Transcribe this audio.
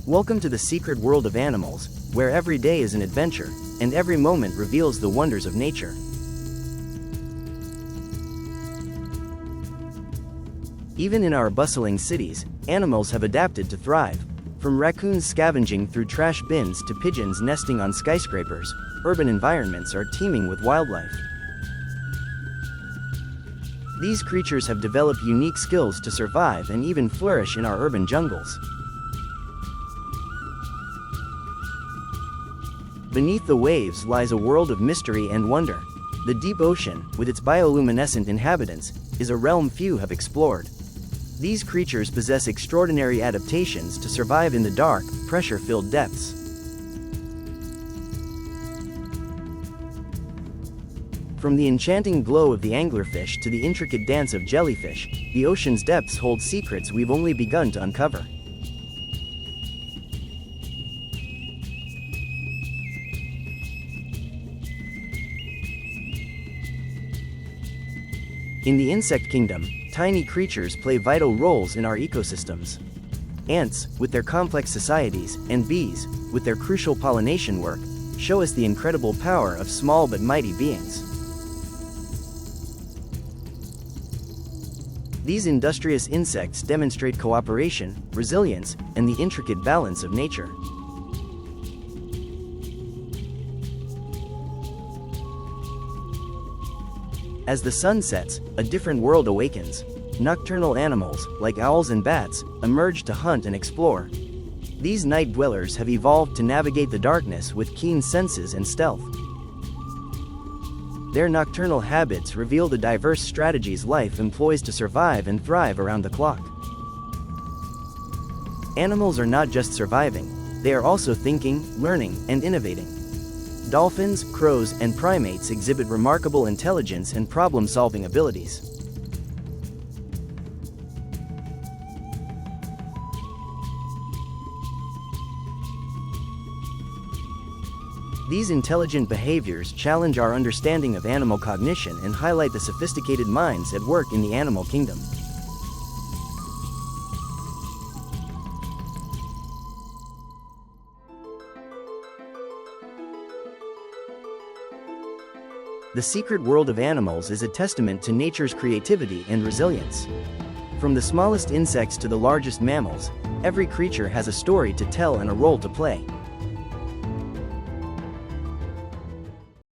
Welcome to the secret world of animals, where every day is an adventure, and every moment reveals the wonders of nature. Even in our bustling cities, animals have adapted to thrive. From raccoons scavenging through trash bins to pigeons nesting on skyscrapers, urban environments are teeming with wildlife. These creatures have developed unique skills to survive and even flourish in our urban jungles. Beneath the waves lies a world of mystery and wonder. The deep ocean, with its bioluminescent inhabitants, is a realm few have explored. These creatures possess extraordinary adaptations to survive in the dark, pressure-filled depths. From the enchanting glow of the anglerfish to the intricate dance of jellyfish, the ocean's depths hold secrets we've only begun to uncover. In the insect kingdom, tiny creatures play vital roles in our ecosystems. Ants, with their complex societies, and bees, with their crucial pollination work, show us the incredible power of small but mighty beings. These industrious insects demonstrate cooperation, resilience, and the intricate balance of nature. As the sun sets, a different world awakens. Nocturnal animals, like owls and bats, emerge to hunt and explore. These night dwellers have evolved to navigate the darkness with keen senses and stealth. Their nocturnal habits reveal the diverse strategies life employs to survive and thrive around the clock. Animals are not just surviving, they are also thinking, learning, and innovating. Dolphins, crows, and primates exhibit remarkable intelligence and problem-solving abilities. These intelligent behaviors challenge our understanding of animal cognition and highlight the sophisticated minds at work in the animal kingdom. The secret world of animals is a testament to nature's creativity and resilience. From the smallest insects to the largest mammals, every creature has a story to tell and a role to play.